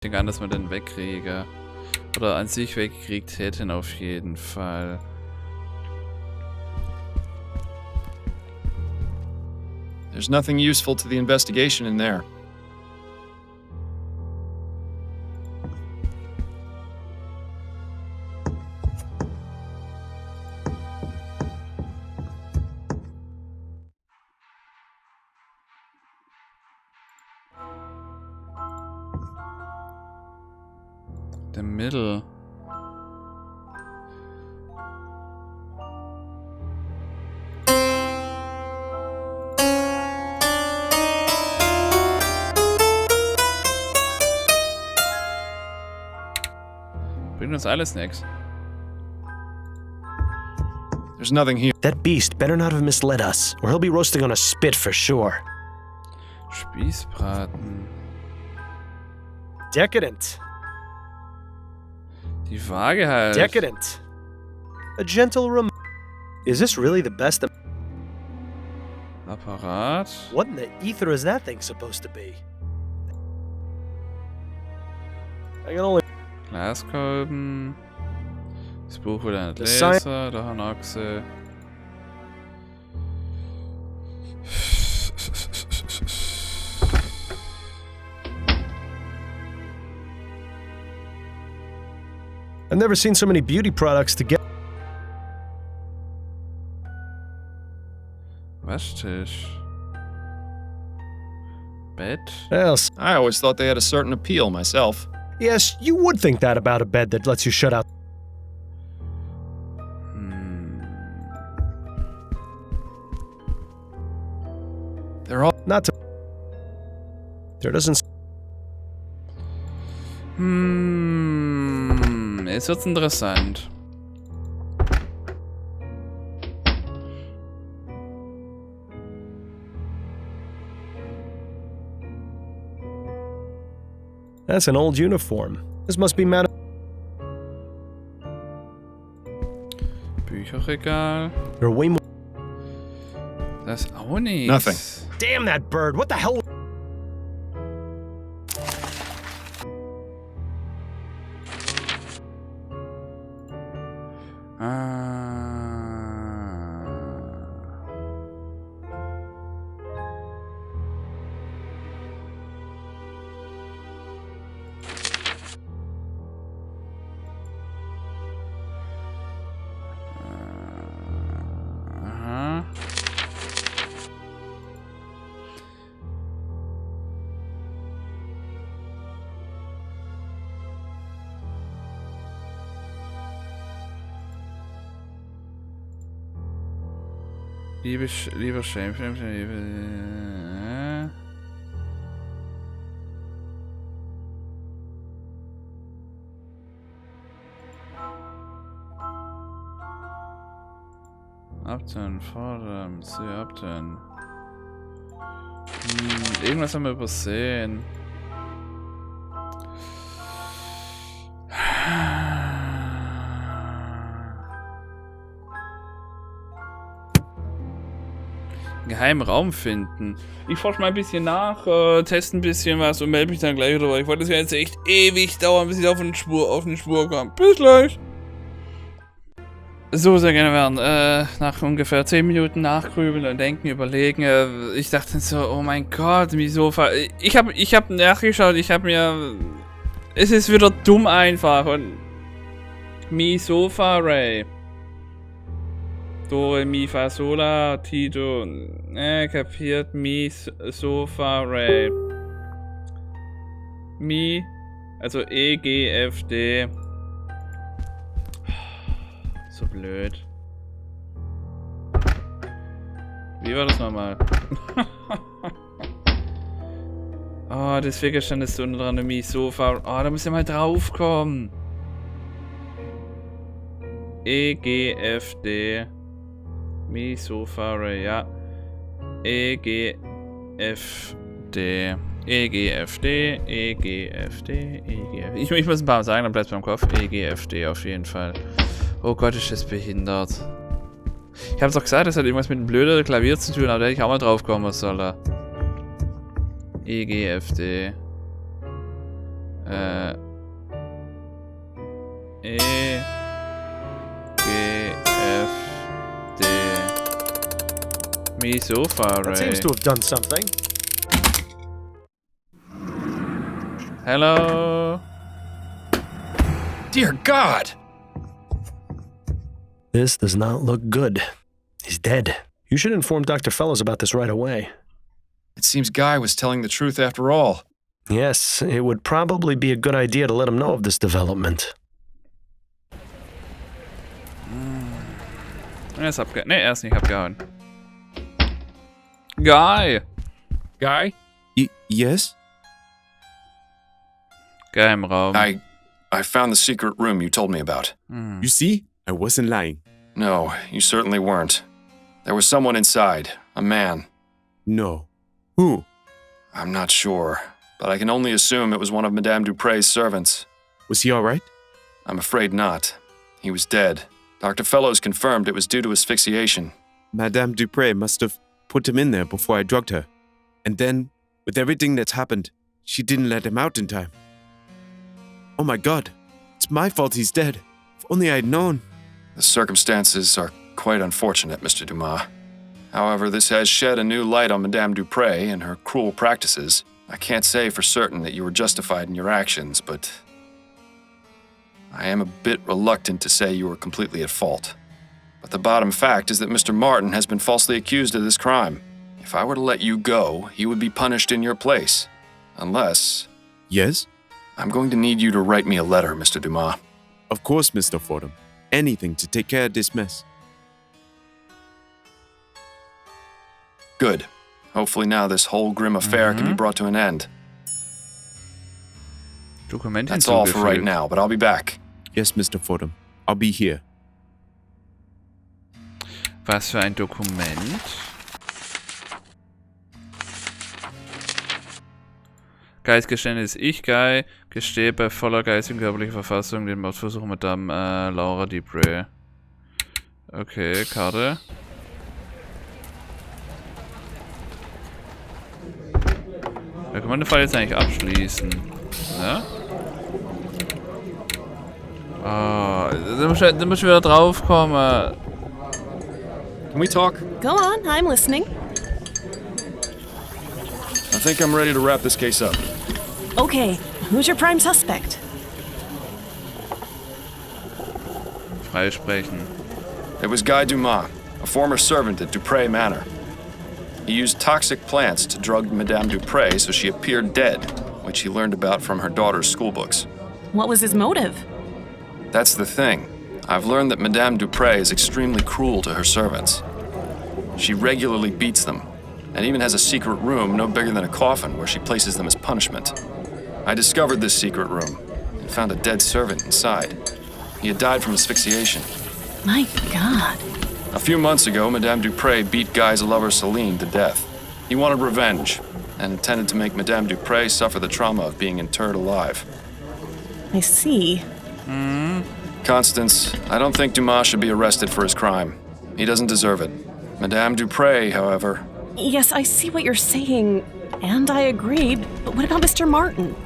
Ich denke an, dass man den wegkriege. Oder an sich weggekriegt hätten auf jeden Fall. There's nothing useful to the investigation in there. Der Mittel. Bringt uns alles nix. There's nothing here. That beast better not have misled us, or he'll be roasting on a spit for sure. Spießbraten. Decadent. Die Waage halt. Decadent. A gentle Is this really the best? Apparat. What in the ether is that thing supposed to be? I can only. Glaskolben. Das Buch wieder nicht Das sei- lesen. Da haben Achse. I've never seen so many beauty products together. Waschtisch. Bett. Yes. I always thought they had a certain appeal myself. Yes, you would think that about a bed that lets you shut out. They're all Not to. There doesn't. Jetzt wird's interessant. That's an old uniform. This must be Madam. Bücherregal. You're way more. Das ist auch nichts. Nothing. Damn that bird! What the hell? Aha. Lieber Shame, Abtun, fordern, sie abtun. Irgendwas haben wir übersehen. Geheimen Raum finden. Ich forsche mal ein bisschen nach, teste ein bisschen was und melde mich dann gleich wieder. Ich wollte das ja jetzt echt ewig dauern, bis ich auf eine Spur komme. Bis gleich. So, sehr gerne werden. Nach ungefähr 10 Minuten nachgrübeln und denken, überlegen. Ich dachte so, oh mein Gott, wieso? Ich hab nachgeschaut, es ist wieder dumm einfach und Mi Sofa Ray. Dore, Mi, Fa, Sola, Tito, kapiert, Mi, Sofa, Ray. Mi, also E, G, F, D. So blöd. Wie war das nochmal? Oh, deswegen stand es so unten dran, Mi, Sofa. Oh, da muss ja mal drauf kommen. E, G, F, D. Mi, Sofa, Ray, ja. E, G, F, D. E, G, F, D. E, G, F, D. E, G, F, D. Ich muss ein paar Mal sagen, dann bleibt es beim Kopf. E, G, F, D auf jeden Fall. Oh Gott, ist das behindert. Ich hab's doch gesagt, das hat irgendwas mit dem blöden Klavier zu tun, aber da hätte ich auch mal drauf kommen sollen. E, G, F, D. E, G, F, D, mich, auch, That seems to have done something. Hello. Dear God! This does not look good. He's dead. You should inform Dr. Fellows about this right away. It seems Guy was telling the truth after all. Yes, it would probably be a good idea to let him know of this development. Er ist er ist nicht abgehauen. Guy! Guy? Yes? Guy im Raum. I found the secret room you told me about. You see? I wasn't lying. No, you certainly weren't. There was someone inside. A man. No. Who? I'm not sure, but I can only assume it was one of Madame Dupre's servants. Was he alright? I'm afraid not. He was dead. Dr. Fellows confirmed it was due to asphyxiation. Madame Dupre must have put him in there before I drugged her. And then, with everything that's happened, she didn't let him out in time. Oh my God. It's my fault he's dead. If only I'd known. The circumstances are quite unfortunate, Mr. Dumas. However, this has shed a new light on Madame Dupre and her cruel practices. I can't say for certain that you were justified in your actions, but I am a bit reluctant to say you were completely at fault. But the bottom fact is that Mr. Martin has been falsely accused of this crime. If I were to let you go, he would be punished in your place. Unless... Yes? I'm going to need you to write me a letter, Mr. Dumas. Of course, Mr. Fordham. Anything to take care of this mess. Good. Hopefully now this whole grim affair can be brought to an end. Dokument That's all for right now, but I'll be back. Yes, Mr. Fordham. I'll be here. Was für ein Dokument? Geistgeständnis. Ich, Guy, gestehe bei voller geistigen körperlicher Verfassung den Mordversuch mit Madame Laura Dupre. Okay, Karte. Da kann man den Fall jetzt eigentlich abschließen. Ja? Ah, da muss ich wieder drauf kommen. Can we talk? Go on, I'm listening. I think I'm ready to wrap this case up. Okay, who's your prime suspect? Freisprechen. It was Guy Dumas, a former servant at Dupre Manor. He used toxic plants to drug Madame Dupre so she appeared dead, which he learned about from her daughter's schoolbooks. What was his motive? That's the thing. I've learned that Madame Dupre is extremely cruel to her servants. She regularly beats them, and even has a secret room no bigger than a coffin where she places them as punishment. I discovered this secret room and found a dead servant inside. He had died from asphyxiation. My God. A few months ago, Madame Dupre beat Guy's lover Celine to death. He wanted revenge and intended to make Madame Dupre suffer the trauma of being interred alive. I see. Constance, I don't think Dumas should be arrested for his crime. He doesn't deserve it. Madame Dupre, however... Yes, I see what you're saying, and I agree, but what about Mr. Martin?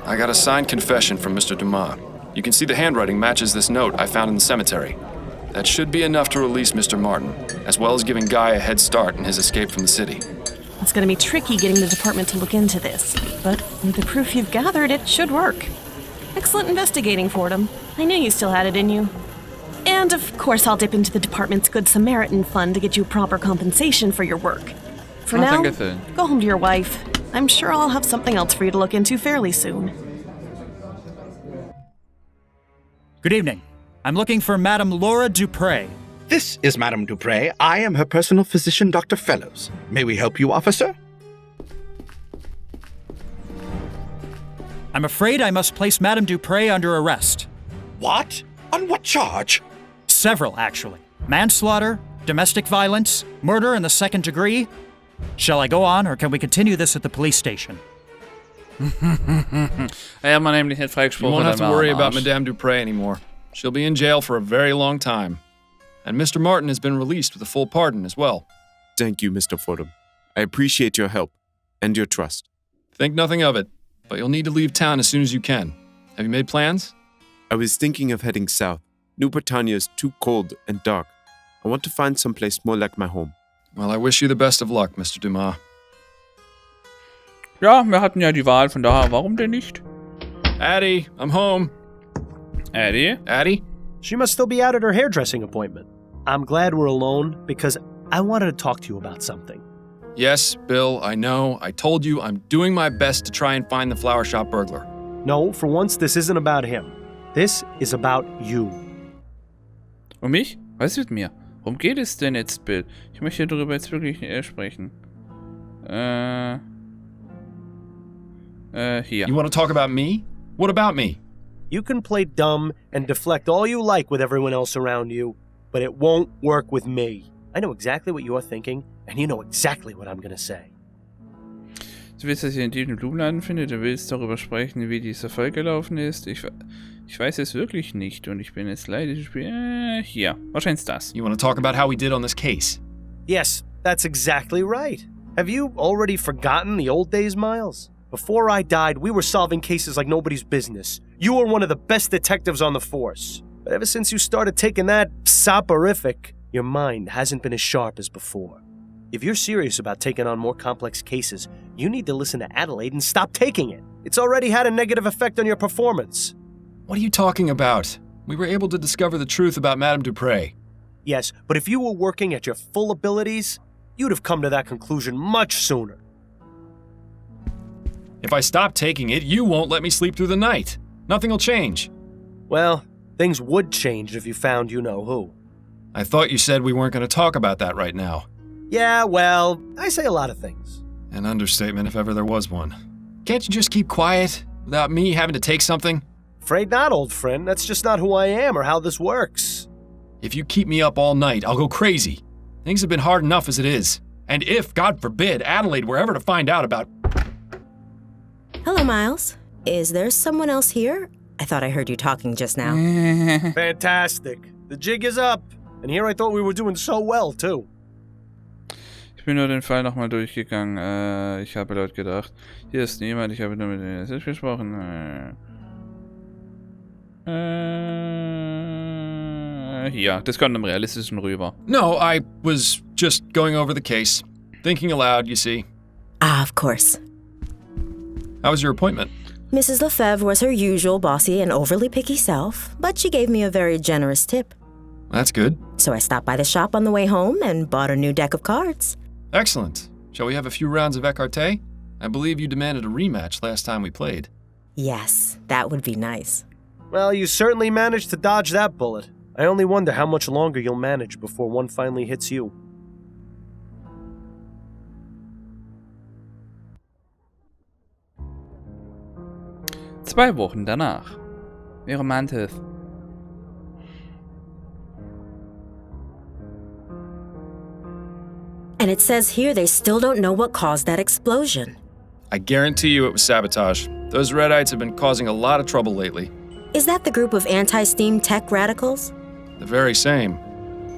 I got a signed confession from Mr. Dumas. You can see the handwriting matches this note I found in the cemetery. That should be enough to release Mr. Martin, as well as giving Guy a head start in his escape from the city. It's gonna be tricky getting the department to look into this, but with the proof you've gathered, it should work. Excellent investigating, Fordham. I knew you still had it in you. And of course, I'll dip into the department's Good Samaritan fund to get you proper compensation for your work. For now, go home to your wife. I'm sure I'll have something else for you to look into fairly soon. Good evening. I'm looking for Madame Laura Dupre. This is Madame Dupre. I am her personal physician, Dr. Fellows. May we help you, officer? I'm afraid I must place Madame Dupre under arrest. What? On what charge? Several, actually. Manslaughter, domestic violence, murder in the second degree. Shall I go on, or can we continue this at the police station? Ja, man nämlich nicht freigesprochen. You won't have to worry about Madame Dupre anymore. She'll be in jail for a very long time. And Mr. Martin has been released with a full pardon as well. Thank you, Mr. Fordham. I appreciate your help and your trust. Think nothing of it. but you'll need to leave town as soon as you can. Have you made plans? I was thinking of heading south. New Britannia is too cold and dark. I want to find someplace more like my home. Well, I wish you the best of luck, Mr. Dumas. Ja, wir hatten ja die Wahl, von daher, warum denn nicht? Addie, I'm home. Addie? Addie? She must still be out at her hairdressing appointment. I'm glad we're alone because I wanted to talk to you about something. Yes, Bill, I know. I told you I'm doing my best to try and find the flower shop burglar. No, for once, this isn't about him. This is about you. Und mich? Was ist mit mir? Worum geht es denn jetzt, Bill? Ich möchte darüber jetzt wirklich sprechen. Hier. You want to talk about me? What about me? You can play dumb and deflect all you like with everyone else around you, but it won't work with me. I know exactly what you're thinking, and you know exactly what I'm gonna say. Du willst, dass ich in diesem Blumenladen finde? Du willst darüber sprechen, wie dieser Fall gelaufen ist? Ich weiß es wirklich nicht und ich bin jetzt leider... hier. Wahrscheinlich das. You want to talk about how we did on this case? Yes, that's exactly right. Have you already forgotten the old days, Miles? Before I died, we were solving cases like nobody's business. You were one of the best detectives on the force. But ever since you started taking that soporific, your mind hasn't been as sharp as before. If you're serious about taking on more complex cases, you need to listen to Adelaide and stop taking it. It's already had a negative effect on your performance. What are you talking about? We were able to discover the truth about Madame Dupre. Yes, but if you were working at your full abilities, you'd have come to that conclusion much sooner. If I stop taking it, you won't let me sleep through the night. Nothing will change. Well, things would change if you found you-know-who. I thought you said we weren't going to talk about that right now. Yeah, well, I say a lot of things. An understatement if ever there was one. Can't you just keep quiet without me having to take something? Afraid not, old friend. That's just not who I am or how this works. If you keep me up all night, I'll go crazy. Things have been hard enough as it is. And if, God forbid, Adelaide were ever to find out about... Hello, Miles. Is there someone else here? I thought I heard you talking just now. Fantastic. The jig is up. And here I thought we were doing so well, too. Ich bin nur den Fall nochmal durchgegangen. Ich habe laut gedacht. Hier ist niemand, ich habe nur mit denen selbst gesprochen. Hier, das kommt im Realistischen rüber. No, I was just going over the case. Thinking aloud, you see. Ah, of course. How was your appointment? Mrs. Lefebvre was her usual bossy and overly picky self, but she gave me a very generous tip. That's good. So I stopped by the shop on the way home and bought a new deck of cards. Excellent. Shall we have a few rounds of écarté? I believe you demanded a rematch last time we played. Yes, that would be nice. Well, you certainly managed to dodge that bullet. I only wonder how much longer you'll manage before one finally hits you. Zwei Wochen danach. Ihre Mantel. And it says here they still don't know what caused that explosion. I guarantee you it was sabotage. Those Redites have been causing a lot of trouble lately. Is that the group of anti-steam tech radicals? The very same.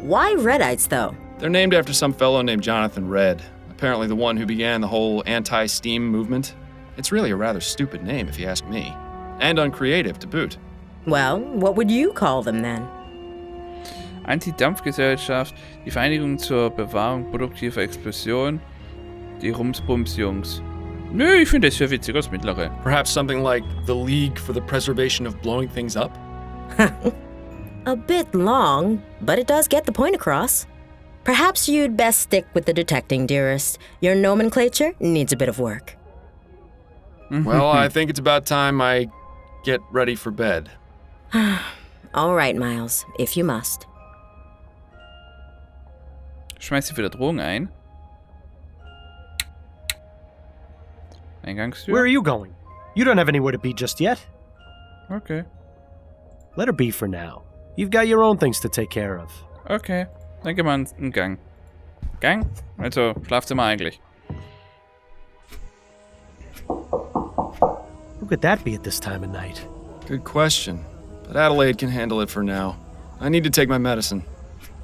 Why Redites, though? They're named after some fellow named Jonathan Red, apparently the one who began the whole anti-steam movement. It's really a rather stupid name, if you ask me. And uncreative, to boot. Well, what would you call them then? Anti-Dampfgesellschaft, die Vereinigung zur Bewahrung produktiver Explosion, die Rumsbums-Jungs. Nö, ich finde das viel witziger als mittlere. Perhaps something like the League for the Preservation of Blowing Things Up? A bit long, but it does get the point across. Perhaps you'd best stick with the detecting, dearest. Your nomenclature needs a bit of work. Well, I think it's about time I get ready for bed. All right, Miles, if you must. Schmeißt sie wieder Drogen ein. Eingangstür. Where are you going? You don't have anywhere to be just yet. Okay. Let her be for now. You've got your own things to take care of. Okay. Dann gehen wir in den Gang. Gang? Also, Schlafzimmer eigentlich. Who could that be at this time of night? Good question. But Adelaide can handle it for now. I need to take my medicine.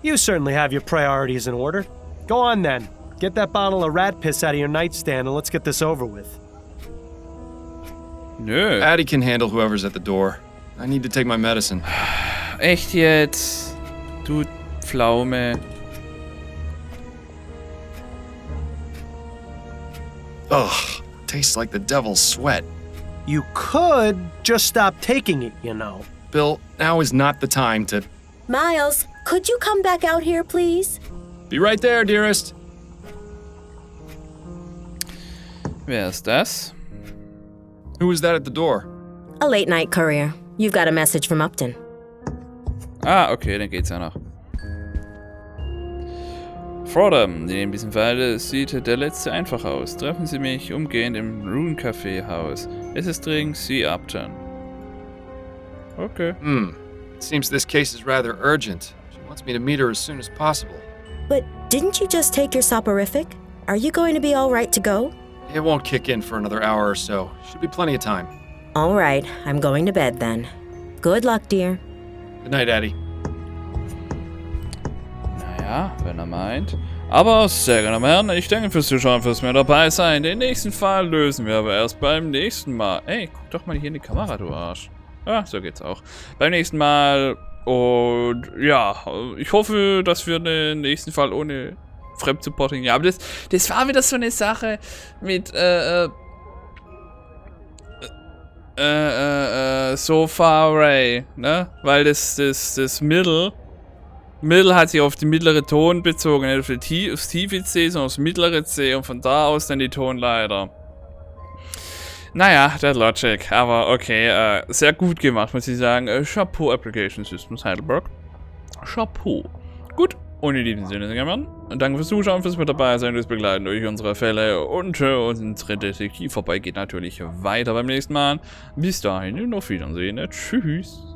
You certainly have your priorities in order. Go on then. Get that bottle of rat piss out of your nightstand and let's get this over with. Nö. Addie can handle whoever's at the door. I need to take my medicine. Echt jetzt? Du Pflaume. Ugh, tastes like the devil's sweat. You could just stop taking it, you know. Bill, now is not the time to... Miles, could you come back out here, please? Be right there, dearest. Wer ist das? Who was that at the door? A late night courier. You've got a message from Upton. Ah, okay, dann geht's ja noch. Frodham, in diesem Fall sieht der letzte einfach aus. Treffen Sie mich umgehend im Rune Café Haus. Es ist dringend, Sie Upton. Okay. Seems this case is rather urgent. She wants me to meet her as soon as possible. But didn't you just take your soporific? Are you going to be all right to go? It won't kick in for another hour or so. Should be plenty of time. All right, I'm going to bed then. Good luck, dear. Good night, Addie. Naja, wenn er meint. Aber, sehr gerne Herren, ich danke fürs Zuschauen, fürs mehr dabei sein. Den nächsten Fall lösen wir aber erst beim nächsten Mal. Ey, guck doch mal hier in die Kamera, du Arsch. Ja, so geht's auch. Beim nächsten Mal. Und ja, ich hoffe, dass wir den nächsten Fall ohne Fremdsupporting. Ja, aber das war wieder so eine Sache mit so far away, ne? Weil das Middle hat sich auf die mittlere Ton bezogen, nicht aufs tiefe C, sondern aufs mittlere C und von da aus dann die Tonleiter. Naja, der Logic, aber okay, sehr gut gemacht, muss ich sagen. Chapeau Application Systems Heidelberg. Chapeau. Gut, und in diesem Sinne, danke fürs Zuschauen, fürs mit dabei sein, fürs Begleiten durch unsere Fälle und unsere Detektivarbeit geht natürlich weiter beim nächsten Mal. Bis dahin, auf Wiedersehen, tschüss.